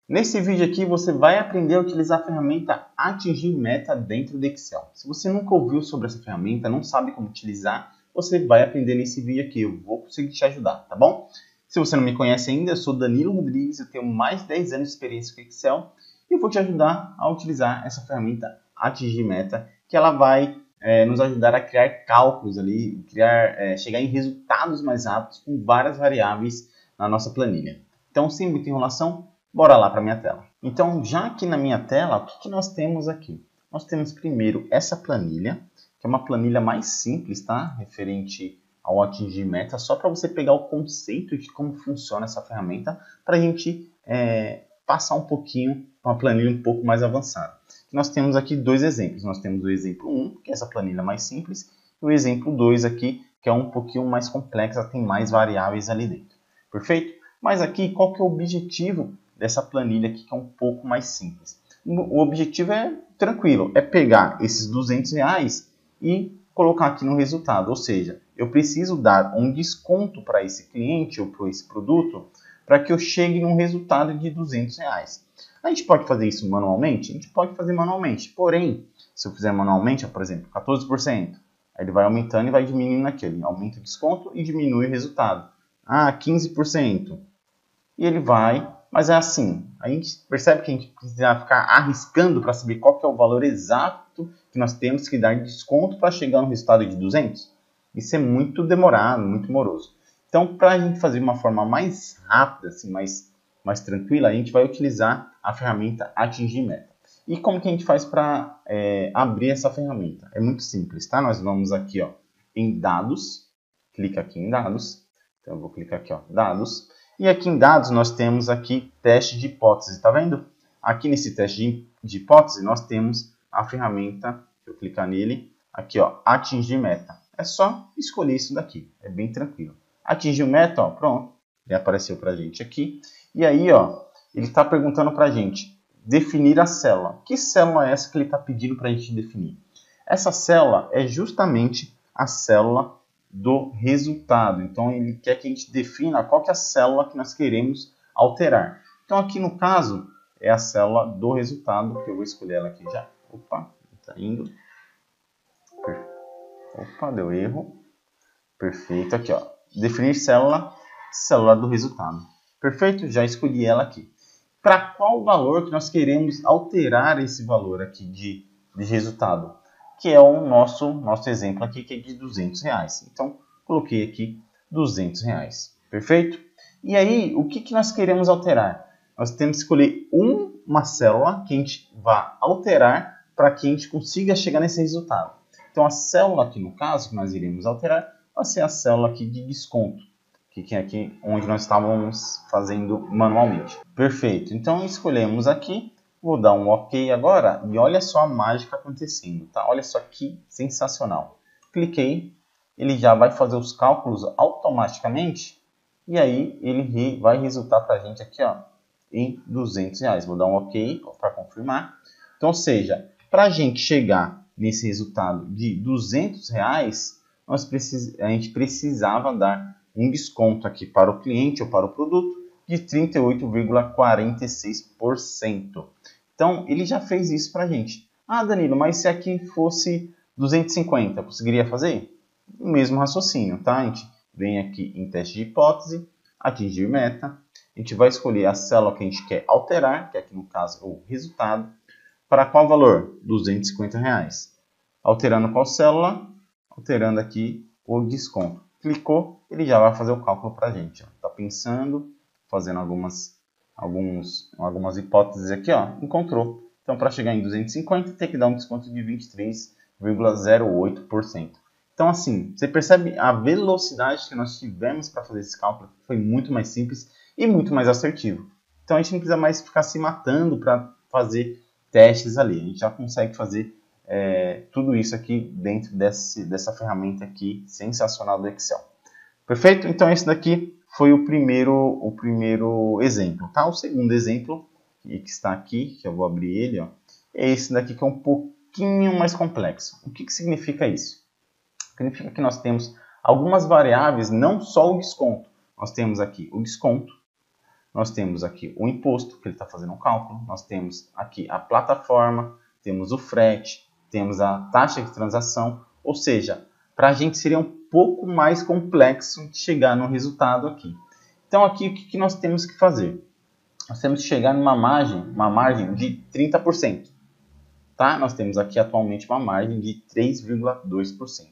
Nesse vídeo aqui você vai aprender a utilizar a ferramenta Atingir Meta dentro do Excel. Se você nunca ouviu sobre essa ferramenta, não sabe como utilizar, você vai aprender nesse vídeo aqui. Eu vou conseguir te ajudar, tá bom? Se você não me conhece ainda, eu sou Danilo Rodrigues, eu tenho mais de 10 anos de experiência com Excel e eu vou te ajudar a utilizar essa ferramenta Atingir Meta, que ela vai nos ajudar a criar cálculos ali, chegar em resultados mais rápidos com várias variáveis na nossa planilha. Então, sem muita enrolação, bora lá para a minha tela. Então, já aqui na minha tela, o que nós temos aqui? Nós temos primeiro essa planilha, que é uma planilha mais simples, tá? Referente ao Atingir Meta, só para você pegar o conceito de como funciona essa ferramenta, para a gente passar um pouquinho para uma planilha um pouco mais avançada. Nós temos aqui dois exemplos. Nós temos o exemplo 1, que é essa planilha mais simples, e o exemplo 2 aqui, que é um pouquinho mais complexa, tem mais variáveis ali dentro. Perfeito? Mas aqui, qual que é o objetivo dessa planilha aqui, que é um pouco mais simples? O objetivo é tranquilo, é pegar esses R$200 e colocar aqui no resultado. Ou seja, eu preciso dar um desconto para esse cliente ou para esse produto para que eu chegue num resultado de R$200. A gente pode fazer isso manualmente? A gente pode fazer manualmente. Porém, se eu fizer manualmente, por exemplo, 14%, aí ele vai aumentando e vai diminuindo aquele. Aumenta o desconto e diminui o resultado. 15%. E ele vai, mas é assim. A gente percebe que a gente precisa ficar arriscando para saber qual que é o valor exato que nós temos que dar de desconto para chegar no resultado de 200. Isso é muito demorado, muito moroso. Então, para a gente fazer de uma forma mais rápida, assim, mais tranquila, a gente vai utilizar a ferramenta Atingir Meta. E como que a gente faz para abrir essa ferramenta? É muito simples, tá? Nós vamos aqui, ó, em Dados, clica aqui em Dados, então eu vou clicar aqui, ó, Dados, e aqui em Dados nós temos aqui Teste de Hipótese, tá vendo? Aqui nesse teste de hipótese nós temos a ferramenta, se eu clicar nele, aqui, ó, Atingir Meta. É só escolher isso daqui, é bem tranquilo. Atingiu meta, ó, pronto, ele apareceu para a gente aqui. E aí, ó, ele está perguntando para a gente definir a célula. Que célula é essa que ele está pedindo para a gente definir? Essa célula é justamente a célula do resultado. Então, ele quer que a gente defina qual que é a célula que nós queremos alterar. Então, aqui no caso, é a célula do resultado, que eu vou escolher ela aqui já. Opa, está indo. Opa, deu erro. Perfeito, aqui, ó. Definir célula do resultado. Perfeito? Já escolhi ela aqui. Para qual valor que nós queremos alterar esse valor aqui de resultado? Que é o nosso exemplo aqui, que é de R$200. Então, coloquei aqui R$200. Perfeito? E aí, o que nós queremos alterar? Nós temos que escolher uma célula que a gente vai alterar para que a gente consiga chegar nesse resultado. Então, a célula aqui, no caso, que nós iremos alterar, vai ser a célula aqui de desconto, que é aqui onde nós estávamos fazendo manualmente. Perfeito, então escolhemos aqui, vou dar um OK agora e olha só a mágica acontecendo, tá? Olha só que sensacional. Cliquei, ele já vai fazer os cálculos automaticamente e aí ele vai resultar para a gente aqui, ó, em R$200. Vou dar um OK para confirmar. Então, ou seja, para a gente chegar nesse resultado de R$200, a gente precisava dar um desconto aqui para o cliente ou para o produto de 38,46%. Então, ele já fez isso para a gente. Danilo, mas se aqui fosse 250, conseguiria fazer? O mesmo raciocínio, tá? A gente vem aqui em Teste de Hipótese, Atingir Meta. A gente vai escolher a célula que a gente quer alterar, que aqui no caso é o resultado. Para qual valor? R$250. Alterando qual célula? Alterando aqui o desconto. Clicou, ele já vai fazer o cálculo para a gente. Está pensando, fazendo algumas hipóteses aqui, ó, encontrou. Então, para chegar em 250, tem que dar um desconto de 23,08%. Então, assim, você percebe a velocidade que nós tivemos para fazer esse cálculo? Foi muito mais simples e muito mais assertivo. Então, a gente não precisa mais ficar se matando para fazer testes ali. A gente já consegue fazer tudo isso aqui dentro dessa ferramenta aqui sensacional do Excel. Perfeito? Então esse daqui foi o primeiro exemplo, tá? O segundo exemplo que está aqui, que eu vou abrir ele, ó, é esse daqui que é um pouquinho mais complexo. O que significa isso? Significa que nós temos algumas variáveis, não só o desconto. Nós temos aqui o desconto, nós temos aqui o imposto, que ele está fazendo um cálculo, nós temos aqui a plataforma, temos o frete, temos a taxa de transação, ou seja, para a gente seria um pouco mais complexo de chegar no resultado aqui. Então aqui o que nós temos que fazer? Nós temos que chegar numa margem de 30%. Tá? Nós temos aqui atualmente uma margem de 3,2%.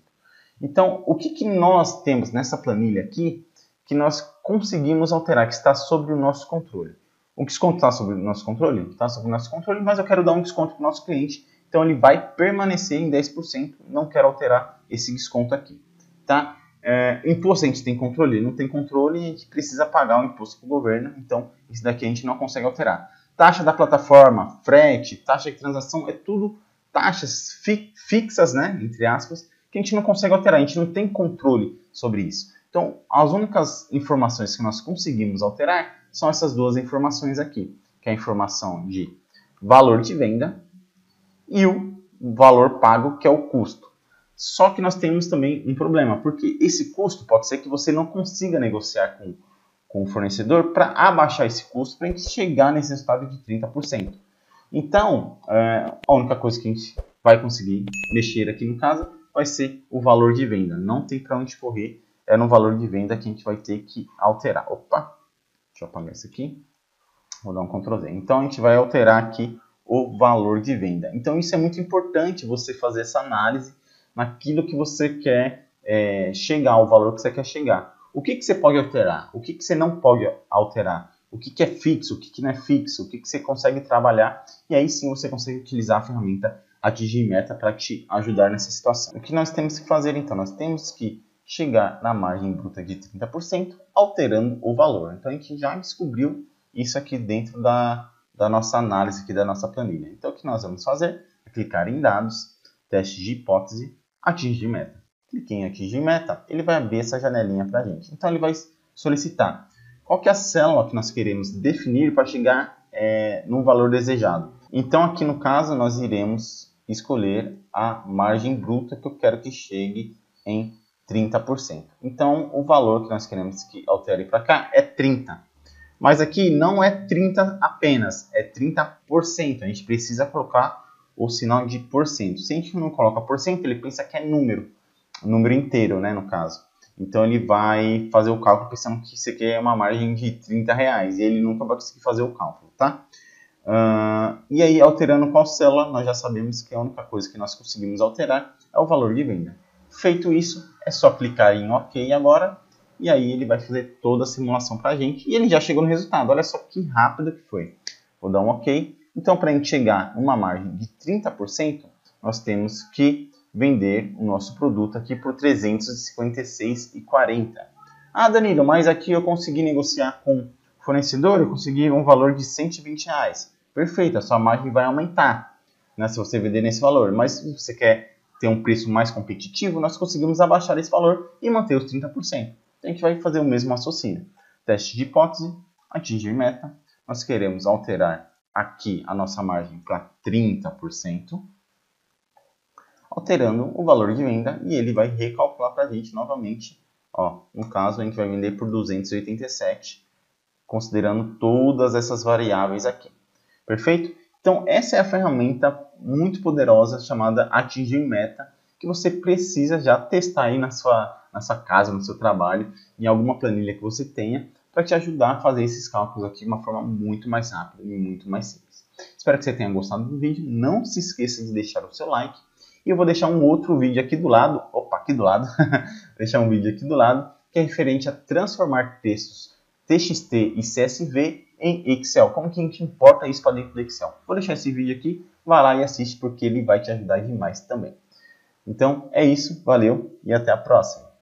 Então, o que nós temos nessa planilha aqui que nós conseguimos alterar, que está sob o nosso controle? O desconto está sob o nosso controle? Está sob o nosso controle, mas eu quero dar um desconto para o nosso cliente, então ele vai permanecer em 10%, não quero alterar esse desconto aqui. Tá? Imposto a gente tem controle? Não tem controle, a gente precisa pagar o imposto para o governo, então isso daqui a gente não consegue alterar. Taxa da plataforma, frete, taxa de transação, é tudo taxas fixas, né, entre aspas, que a gente não consegue alterar, a gente não tem controle sobre isso. Então, as únicas informações que nós conseguimos alterar são essas duas informações aqui, que é a informação de valor de venda e o valor pago, que é o custo. Só que nós temos também um problema, porque esse custo pode ser que você não consiga negociar com o fornecedor para abaixar esse custo para a gente chegar nesse resultado de 30%. Então, a única coisa que a gente vai conseguir mexer aqui no caso vai ser o valor de venda. Não tem para onde correr, é no valor de venda que a gente vai ter que alterar. Opa, deixa eu apagar isso aqui, vou dar um Ctrl Z. Então, a gente vai alterar aqui o valor de venda. Então, isso é muito importante você fazer essa análise naquilo que você quer chegar, o valor que você quer chegar. O que você pode alterar? O que você não pode alterar? O que é fixo? O que não é fixo? O que você consegue trabalhar? E aí sim você consegue utilizar a ferramenta Atingir Meta para te ajudar nessa situação. O que nós temos que fazer então? Nós temos que chegar na margem bruta de 30%, alterando o valor. Então a gente já descobriu isso aqui dentro da nossa análise, aqui da nossa planilha. Então o que nós vamos fazer é clicar em dados, teste de hipótese, atingir meta. Cliquei em atingir meta, ele vai abrir essa janelinha para a gente. Então ele vai solicitar qual que é a célula que nós queremos definir para chegar no valor desejado. Então aqui no caso nós iremos escolher a margem bruta que eu quero que chegue em 30%. Então o valor que nós queremos que altere para cá é 30%. Mas aqui não é 30 apenas, é 30%. A gente precisa colocar o sinal de porcento. Se a gente não coloca porcento, ele pensa que é número inteiro, né, no caso. Então ele vai fazer o cálculo pensando que isso aqui é uma margem de R$30 e ele nunca vai conseguir fazer o cálculo, tá? E aí, alterando qual célula, nós já sabemos que a única coisa que nós conseguimos alterar é o valor de venda. Feito isso, é só clicar em OK agora, e aí ele vai fazer toda a simulação para a gente, e ele já chegou no resultado. Olha só que rápido que foi. Vou dar um OK. Então, para a gente chegar numa margem de 30%, nós temos que vender o nosso produto aqui por R$ 356,40. Ah, Danilo, mas aqui eu consegui negociar com o fornecedor, eu consegui um valor de R$120. Perfeito, a sua margem vai aumentar, né, se você vender nesse valor. Mas se você quer ter um preço mais competitivo, nós conseguimos abaixar esse valor e manter os 30%. Então, a gente vai fazer o mesmo raciocínio. Teste de hipótese, atingir meta. Nós queremos alterar aqui a nossa margem para 30%, alterando o valor de venda, e ele vai recalcular para a gente novamente. Ó, no caso, a gente vai vender por 287, considerando todas essas variáveis aqui. Perfeito? Então, essa é a ferramenta muito poderosa chamada Atingir Meta, que você precisa já testar aí na sua casa, no seu trabalho, em alguma planilha que você tenha, para te ajudar a fazer esses cálculos aqui de uma forma muito mais rápida e muito mais simples. Espero que você tenha gostado do vídeo. Não se esqueça de deixar o seu like. E eu vou deixar um outro vídeo aqui do lado. Opa, aqui do lado. Deixar um vídeo aqui do lado, que é referente a transformar textos TXT e CSV em Excel. Como que a gente importa isso para dentro do Excel? Vou deixar esse vídeo aqui. Vai lá e assiste, porque ele vai te ajudar demais também. Então, é isso. Valeu e até a próxima.